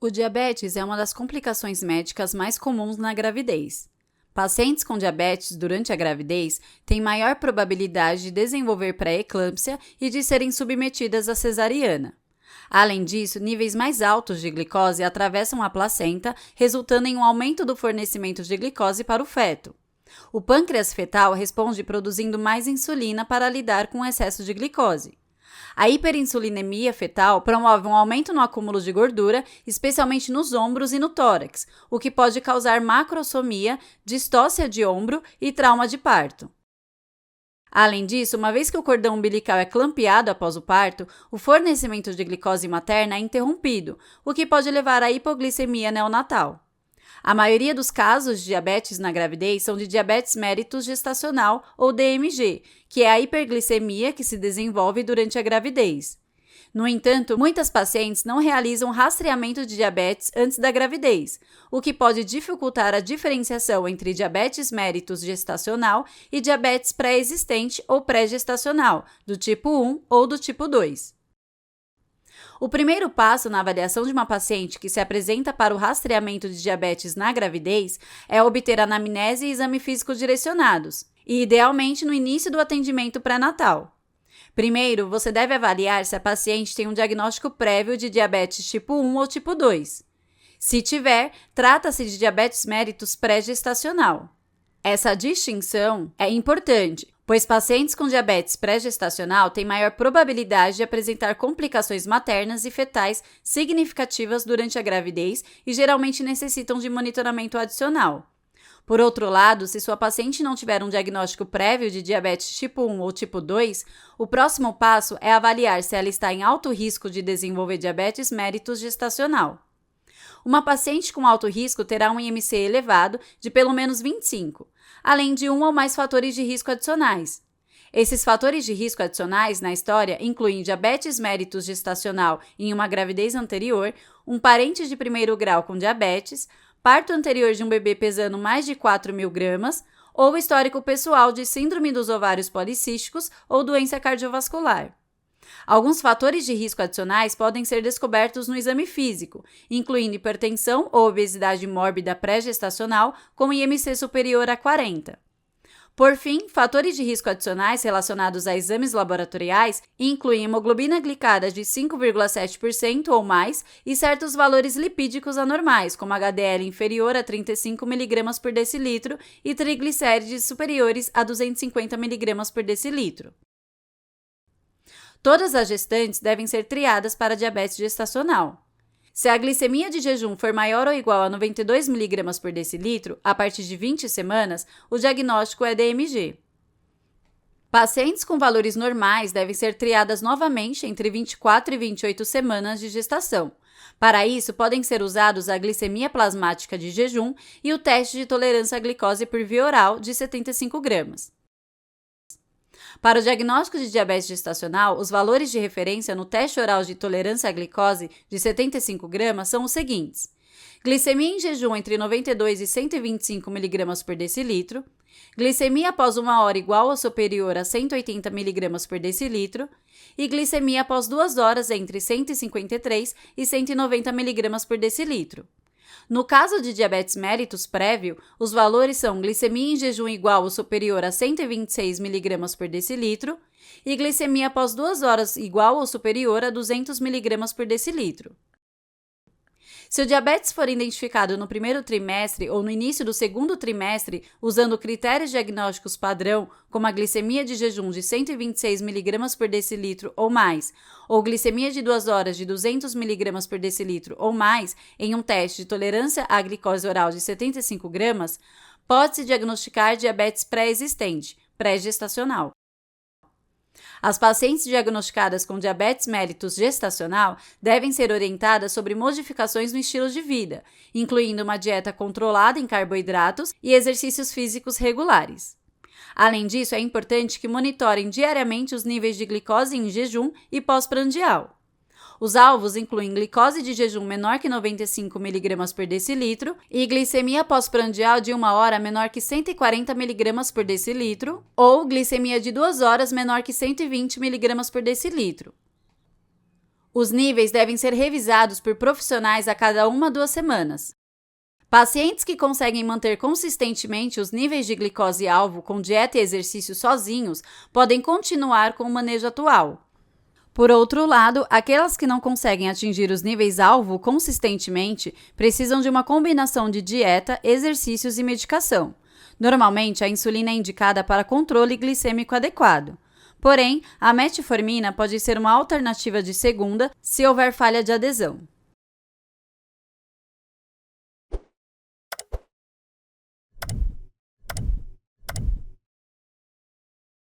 O diabetes é uma das complicações médicas mais comuns na gravidez. Pacientes com diabetes durante a gravidez têm maior probabilidade de desenvolver pré-eclâmpsia e de serem submetidas à cesariana. Além disso, níveis mais altos de glicose atravessam a placenta, resultando em um aumento do fornecimento de glicose para o feto. O pâncreas fetal responde produzindo mais insulina para lidar com o excesso de glicose. A hiperinsulinemia fetal promove um aumento no acúmulo de gordura, especialmente nos ombros e no tórax, o que pode causar macrosomia, distócia de ombro e trauma de parto. Além disso, uma vez que o cordão umbilical é clampeado após o parto, o fornecimento de glicose materna é interrompido, o que pode levar à hipoglicemia neonatal. A maioria dos casos de diabetes na gravidez são de diabetes mellitus gestacional ou DMG, que é a hiperglicemia que se desenvolve durante a gravidez. No entanto, muitas pacientes não realizam rastreamento de diabetes antes da gravidez, o que pode dificultar a diferenciação entre diabetes mellitus gestacional e diabetes pré-existente ou pré-gestacional, do tipo 1 ou do tipo 2. O primeiro passo na avaliação de uma paciente que se apresenta para o rastreamento de diabetes na gravidez é obter anamnese e exame físico direcionados, e idealmente no início do atendimento pré-natal. Primeiro, você deve avaliar se a paciente tem um diagnóstico prévio de diabetes tipo 1 ou tipo 2. Se tiver, trata-se de diabetes mellitus pré-gestacional. Essa distinção é importante, pois pacientes com diabetes pré-gestacional têm maior probabilidade de apresentar complicações maternas e fetais significativas durante a gravidez e geralmente necessitam de monitoramento adicional. Por outro lado, se sua paciente não tiver um diagnóstico prévio de diabetes tipo 1 ou tipo 2, o próximo passo é avaliar se ela está em alto risco de desenvolver diabetes mellitus gestacional. Uma paciente com alto risco terá um IMC elevado de pelo menos 25, além de um ou mais fatores de risco adicionais. Esses fatores de risco adicionais na história incluem diabetes mellitus gestacional em uma gravidez anterior, um parente de primeiro grau com diabetes, parto anterior de um bebê pesando mais de 4.000 gramas, ou histórico pessoal de síndrome dos ovários policísticos ou doença cardiovascular. Alguns fatores de risco adicionais podem ser descobertos no exame físico, incluindo hipertensão ou obesidade mórbida pré-gestacional com IMC superior a 40. Por fim, fatores de risco adicionais relacionados a exames laboratoriais incluem hemoglobina glicada de 5,7% ou mais e certos valores lipídicos anormais, como HDL inferior a 35 mg por decilitro e triglicérides superiores a 250 mg por decilitro. Todas as gestantes devem ser triadas para diabetes gestacional. Se a glicemia de jejum for maior ou igual a 92 mg por decilitro, a partir de 20 semanas, o diagnóstico é DMG. Pacientes com valores normais devem ser triadas novamente entre 24 e 28 semanas de gestação. Para isso, podem ser usados a glicemia plasmática de jejum e o teste de tolerância à glicose por via oral de 75 gramas. Para o diagnóstico de diabetes gestacional, os valores de referência no teste oral de tolerância à glicose de 75 gramas são os seguintes: glicemia em jejum entre 92 e 125 mg por decilitro, glicemia após 1 hora igual ou superior a 180 mg por decilitro e glicemia após 2 horas entre 153 e 190 mg por decilitro. No caso de diabetes mellitus prévio, os valores são glicemia em jejum igual ou superior a 126 mg por decilitro e glicemia após 2 horas igual ou superior a 200 mg por decilitro. Se o diabetes for identificado no primeiro trimestre ou no início do segundo trimestre, usando critérios diagnósticos padrão, como a glicemia de jejum de 126 mg por decilitro ou mais, ou glicemia de 2 horas de 200 mg por decilitro ou mais, em um teste de tolerância à glicose oral de 75 gramas, pode-se diagnosticar diabetes pré-existente, pré-gestacional. As pacientes diagnosticadas com diabetes mellitus gestacional devem ser orientadas sobre modificações no estilo de vida, incluindo uma dieta controlada em carboidratos e exercícios físicos regulares. Além disso, é importante que monitorem diariamente os níveis de glicose em jejum e pós-prandial. Os alvos incluem glicose de jejum menor que 95 mg por decilitro e glicemia pós-prandial de 1 hora menor que 140 mg por decilitro ou glicemia de 2 horas menor que 120 mg por decilitro. Os níveis devem ser revisados por profissionais a cada 1 a 2 semanas. Pacientes que conseguem manter consistentemente os níveis de glicose-alvo com dieta e exercício sozinhos podem continuar com o manejo atual. Por outro lado, aquelas que não conseguem atingir os níveis-alvo consistentemente precisam de uma combinação de dieta, exercícios e medicação. Normalmente, a insulina é indicada para controle glicêmico adequado. Porém, a metformina pode ser uma alternativa de segunda se houver falha de adesão.